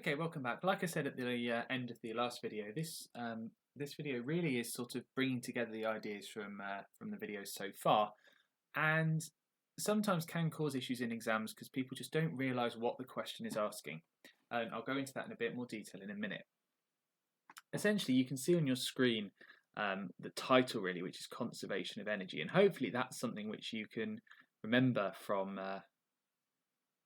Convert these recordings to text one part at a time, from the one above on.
Okay, welcome back. Like I said at the end of the last video, this video really is sort of bringing together the ideas from the videos so far, and sometimes can cause issues in exams because people just don't realise what the question is asking. And I'll go into that in a bit more detail in a minute. Essentially, you can see on your screen the title really, which is conservation of energy, and hopefully that's something which you can remember from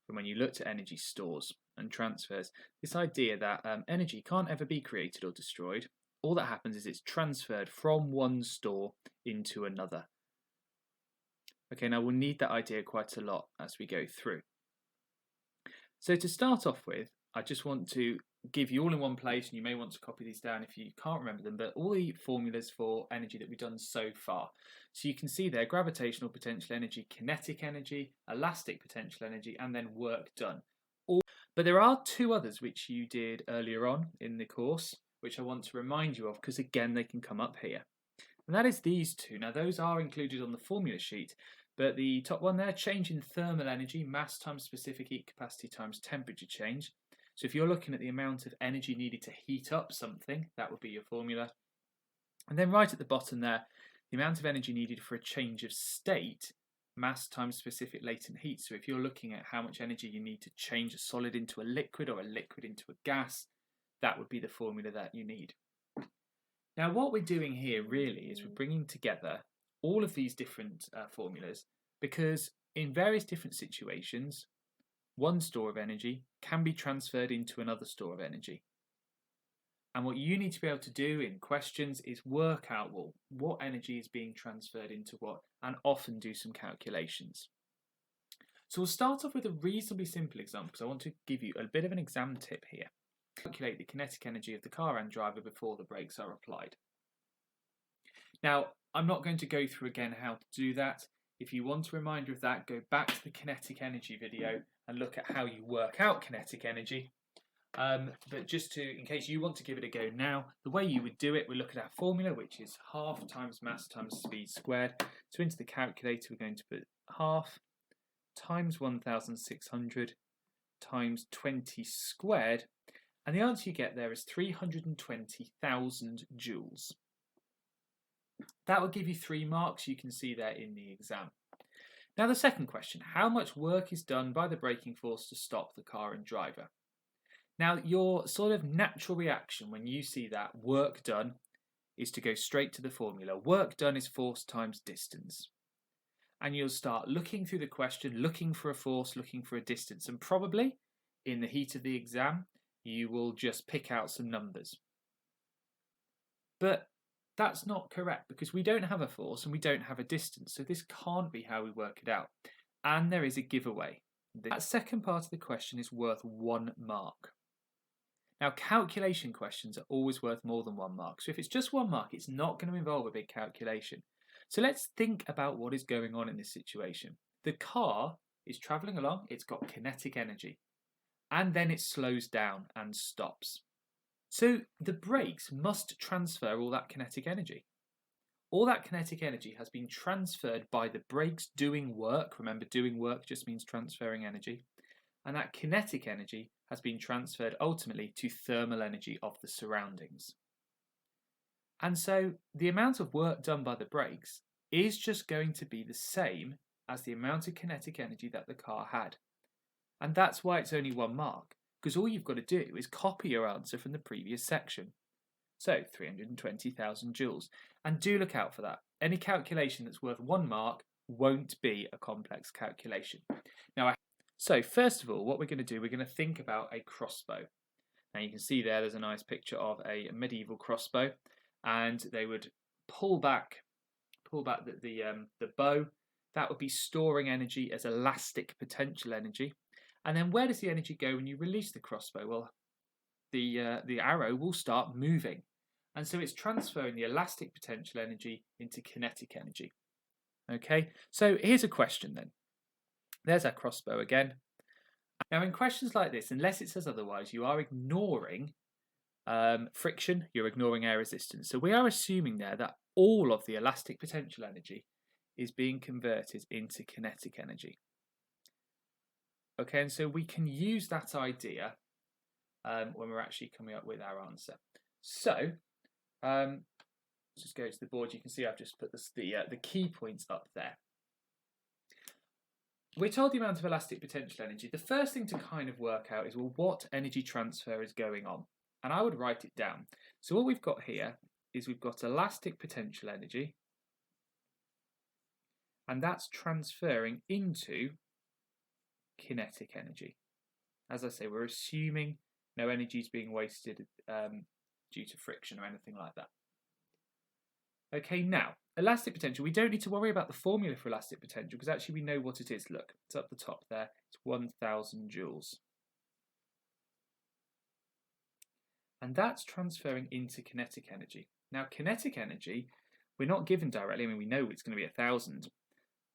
when you looked at energy stores and transfers. This idea that energy can't ever be created or destroyed. All that happens is it's transferred from one store into another. Okay, now we'll need that idea quite a lot as we go through. So to start off with, I just want to give you all in one place, and you may want to copy these down if you can't remember them, but all the formulas for energy that we've done so far. So you can see there, gravitational potential energy, kinetic energy, elastic potential energy, and then work done. But there are two others which you did earlier on in the course, which I want to remind you of, because again, they can come up here. And that is these two. Now those are included on the formula sheet, but the top one there, change in thermal energy, mass times specific heat capacity times temperature change. So if you're looking at the amount of energy needed to heat up something, that would be your formula. And then right at the bottom there, the amount of energy needed for a change of state, mass times specific latent heat. So if you're looking at how much energy you need to change a solid into a liquid or a liquid into a gas, that would be the formula that you need. Now what we're doing here really is we're bringing together all of these different formulas, because in various different situations, one store of energy can be transferred into another store of energy. And what you need to be able to do in questions is work out, well, what energy is being transferred into what, and often do some calculations. So we'll start off with a reasonably simple example, because I want to give you a bit of an exam tip here. Calculate the kinetic energy of the car and driver before the brakes are applied. Now, I'm not going to go through again how to do that. If you want a reminder of that, go back to the kinetic energy video and look at how you work out kinetic energy. But just in case you want to give it a go now, the way you would do it, we look at our formula, which is half times mass times speed squared. So into the calculator, we're going to put half times 1,600 times 20 squared. And the answer you get there is 320,000 joules. That will give you 3 marks, you can see there in the exam. Now the second question, how much work is done by the braking force to stop the car and driver? Now your sort of natural reaction when you see that work done is to go straight to the formula. Work done is force times distance. And you'll start looking through the question, looking for a force, looking for a distance, and probably in the heat of the exam you will just pick out some numbers. But that's not correct, because we don't have a force and we don't have a distance, so this can't be how we work it out. And there is a giveaway. That second part of the question is worth 1 mark. Now calculation questions are always worth more than 1 mark, so if it's just 1 mark it's not going to involve a big calculation. So let's think about what is going on in this situation. The car is travelling along, it's got kinetic energy, and then it slows down and stops. So the brakes must transfer all that kinetic energy. All that kinetic energy has been transferred by the brakes doing work. Remember, doing work just means transferring energy. And that kinetic energy has been transferred ultimately to thermal energy of the surroundings. And so the amount of work done by the brakes is just going to be the same as the amount of kinetic energy that the car had. And that's why it's only 1 mark, because all you've got to do is copy your answer from the previous section. So 320,000 joules. And do look out for that. Any calculation that's worth 1 mark won't be a complex calculation. So first of all, what we're going to do, we're going to think about a crossbow. Now you can see there's a nice picture of a medieval crossbow, and they would pull back the bow. That would be storing energy as elastic potential energy. And then where does the energy go when you release the crossbow? Well, the arrow will start moving. And so it's transferring the elastic potential energy into kinetic energy. Okay, so here's a question then. There's our crossbow again. Now in questions like this, unless it says otherwise, you are ignoring friction, you're ignoring air resistance. So we are assuming there that all of the elastic potential energy is being converted into kinetic energy. Okay, and so we can use that idea when we're actually coming up with our answer. So let's just go to the board. You can see I've just put the key points up there. We're told the amount of elastic potential energy. The first thing to kind of work out is, well, what energy transfer is going on? And I would write it down. So what we've got here is we've got elastic potential energy, and that's transferring into kinetic energy. As I say, we're assuming no energy is being wasted due to friction or anything like that. Okay, now, elastic potential. We don't need to worry about the formula for elastic potential because actually we know what it is. Look, it's up the top there. It's 1,000 joules. And that's transferring into kinetic energy. Now, kinetic energy, we're not given directly. I mean, we know it's going to be 1,000,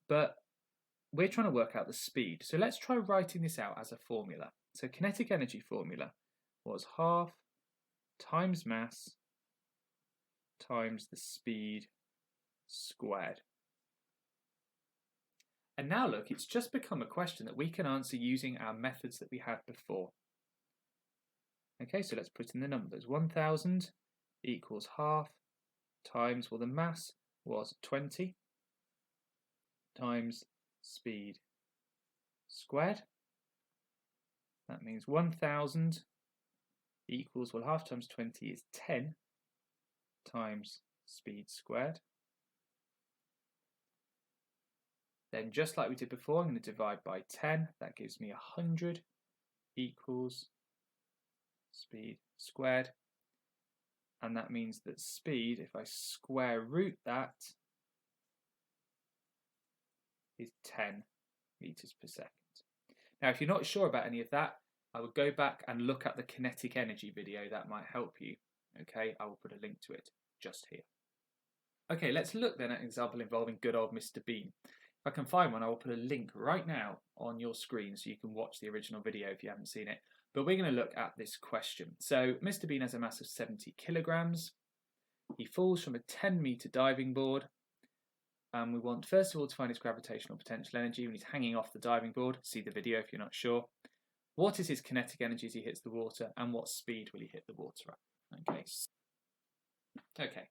but we're trying to work out the speed. So let's try writing this out as a formula. So kinetic energy formula was half times mass times the speed squared. And now look, it's just become a question that we can answer using our methods that we had before. Okay, so let's put in the numbers. 1,000 equals half times, well, the mass was 20 times speed squared. That means 1,000 equals, well, half times 20 is 10 times speed squared. Then just like we did before, I'm going to divide by 10. That gives me 100 equals speed squared. And that means that speed, if I square root that, is 10 meters per second. Now, if you're not sure about any of that, I would go back and look at the kinetic energy video. That might help you. Okay, I will put a link to it just here. Okay, let's look then at an example involving good old Mr. Bean. If I can find one, I will put a link right now on your screen so you can watch the original video if you haven't seen it. But we're going to look at this question. So Mr. Bean has a mass of 70 kilograms. He falls from a 10-meter diving board. And we want, first of all, to find his gravitational potential energy when he's hanging off the diving board. See the video if you're not sure. What is his kinetic energy as he hits the water, and what speed will he hit the water at? Okay.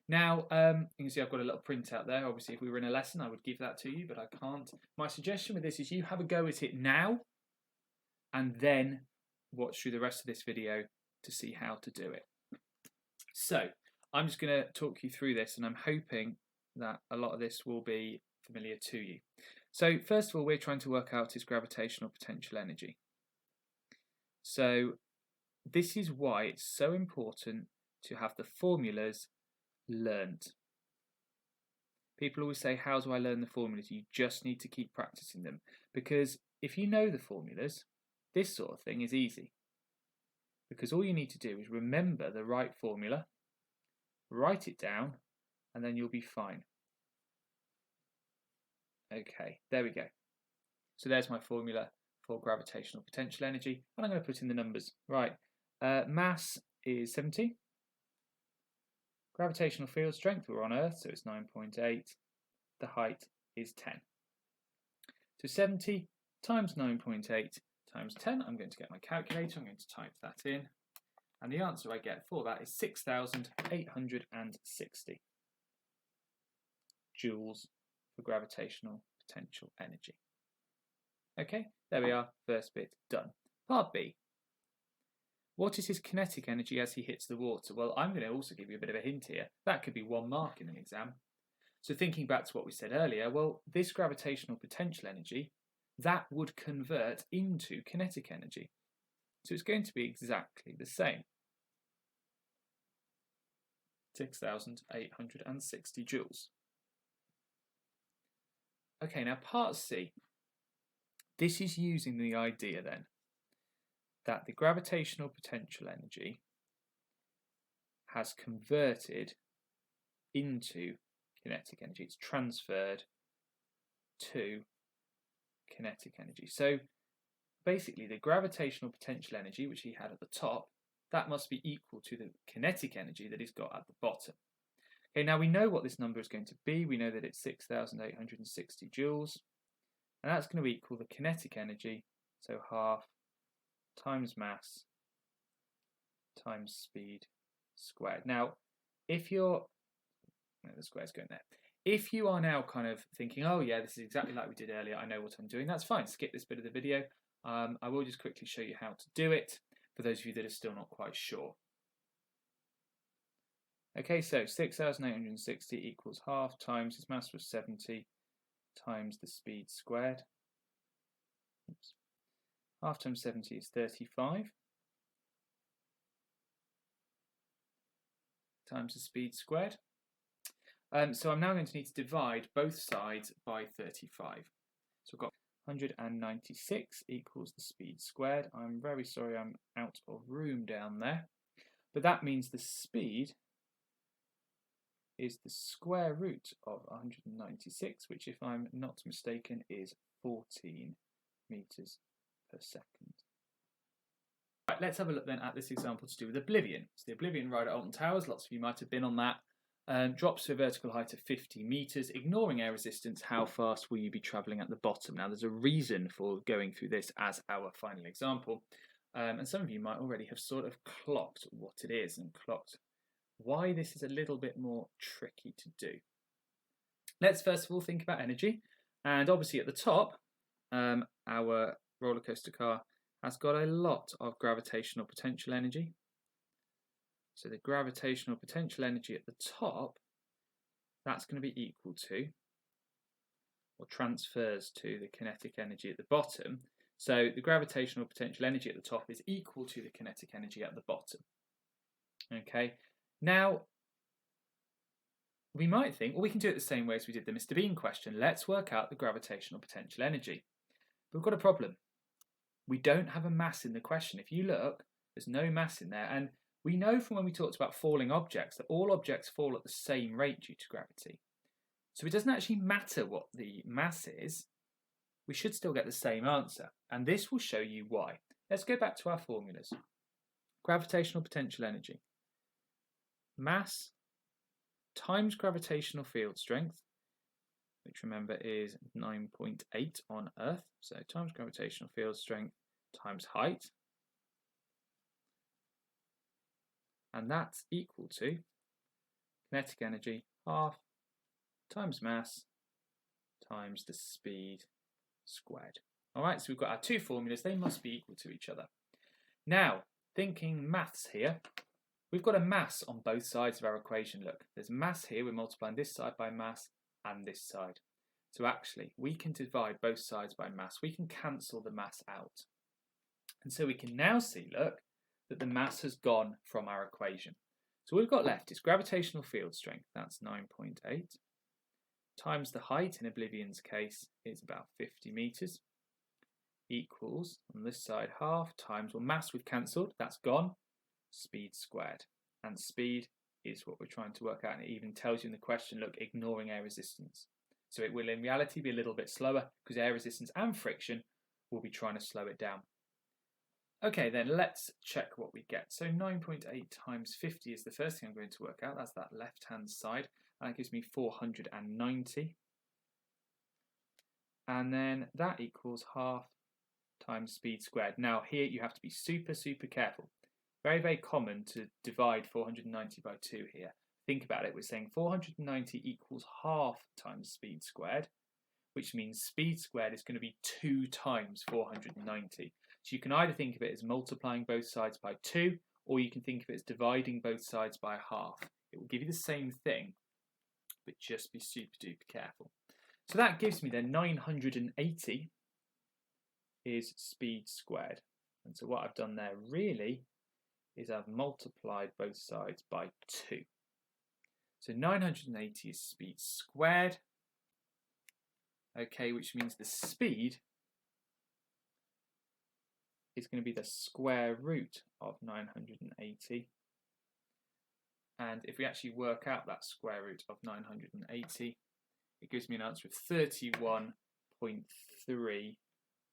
Now, you can see I've got a little printout there. Obviously, if we were in a lesson, I would give that to you, but I can't. My suggestion with this is you have a go at it now, and then watch through the rest of this video to see how to do it. So, I'm just going to talk you through this, and I'm hoping that a lot of this will be familiar to you. So, first of all, we're trying to work out his gravitational potential energy. So, this is why it's so important to have the formulas learned. People always say, how do I learn the formulas? You just need to keep practicing them, because if you know the formulas, this sort of thing is easy, because all you need to do is remember the right formula, write it down, and then you'll be fine. Okay, there we go. So there's my formula for gravitational potential energy, and I'm going to put in the numbers. Right, mass is 70. Gravitational field strength, we're on Earth, so it's 9.8. The height is 10. So 70 times 9.8 times 10, I'm going to get my calculator, I'm going to type that in, and the answer I get for that is 6,860 joules for gravitational potential energy. Okay, there we are, first bit done. Part B. What is his kinetic energy as he hits the water? Well, I'm going to also give you a bit of a hint here. That could be 1 mark in an exam. So thinking back to what we said earlier, well, this gravitational potential energy, that would convert into kinetic energy. So it's going to be exactly the same. 6,860 joules. Okay, now part C. This is using the idea then that the gravitational potential energy has converted into kinetic energy. It's transferred to kinetic energy. So basically the gravitational potential energy, which he had at the top, that must be equal to the kinetic energy that he's got at the bottom. Okay, now we know what this number is going to be. We know that it's 6,860 joules, and that's going to equal the kinetic energy, so half times mass times speed squared. Now, if you're, no, the square's going there. If you are now kind of thinking, oh yeah, this is exactly like we did earlier, I know what I'm doing, that's fine, skip this bit of the video. I will just quickly show you how to do it for those of you that are still not quite sure. Okay, so 6,860 equals half times his mass was 70 times the speed squared. Oops. Half times 70 is 35 times the speed squared. So I'm now going to need to divide both sides by 35. So I've got 196 equals the speed squared. I'm very sorry I'm out of room down there. But that means the speed is the square root of 196, which, if I'm not mistaken, is 14 meters per second. Right, let's have a look then at this example to do with Oblivion. So the Oblivion ride at Alton Towers, lots of you might have been on that, drops to a vertical height of 50 meters. Ignoring air resistance, how fast will you be travelling at the bottom? Now, there's a reason for going through this as our final example, and some of you might already have sort of clocked what it is and clocked why this is a little bit more tricky to do. Let's first of all think about energy, and obviously at the top, our roller coaster car has got a lot of gravitational potential energy. So the gravitational potential energy at the top, that's going to be equal to, or transfers to, the kinetic energy at the bottom. So the gravitational potential energy at the top is equal to the kinetic energy at the bottom. Okay. Now, we might think, well, we can do it the same way as we did the Mr. Bean question. Let's work out the gravitational potential energy. But we've got a problem. We don't have a mass in the question. If you look, there's no mass in there. And we know from when we talked about falling objects that all objects fall at the same rate due to gravity. So it doesn't actually matter what the mass is. We should still get the same answer. And this will show you why. Let's go back to our formulas. Gravitational potential energy. Mass times gravitational field strength, which remember is 9.8 on Earth, so times gravitational field strength times height, and that's equal to kinetic energy half times mass times the speed squared. Alright, so we've got our two formulas, they must be equal to each other. Now, thinking maths here, we've got a mass on both sides of our equation. Look, there's mass here, we're multiplying this side by mass and this side. So actually, we can divide both sides by mass. We can cancel the mass out. And so we can now see, look, that the mass has gone from our equation. So what we've got left is gravitational field strength, that's 9.8, times the height, in Oblivion's case, is about 50 meters, equals, on this side, half times, well, mass we've cancelled, that's gone, speed squared. And speed is what we're trying to work out, and it even tells you in the question, look, ignoring air resistance. So it will in reality be a little bit slower because air resistance and friction will be trying to slow it down. Okay, then let's check what we get. So 9.8 times 50 is the first thing I'm going to work out. That's that left-hand side. And that gives me 490. And then that equals half times speed squared. Now here you have to be super, super careful. Very, very common to divide 490 by 2 here. Think about it, we're saying 490 equals half times speed squared, which means speed squared is going to be 2 times 490. So you can either think of it as multiplying both sides by 2, or you can think of it as dividing both sides by half. It will give you the same thing, but just be super duper careful. So that gives me then 980 is speed squared. And so what I've done there really is I've multiplied both sides by 2. So 980 is speed squared, okay, which means the speed is going to be the square root of 980. And if we actually work out that square root of 980, it gives me an answer of 31.3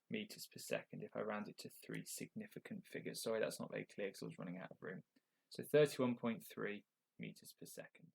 meters per second if I round it to 3 significant figures. Sorry, that's not very clear because I was running out of room. So 31.3 meters per second.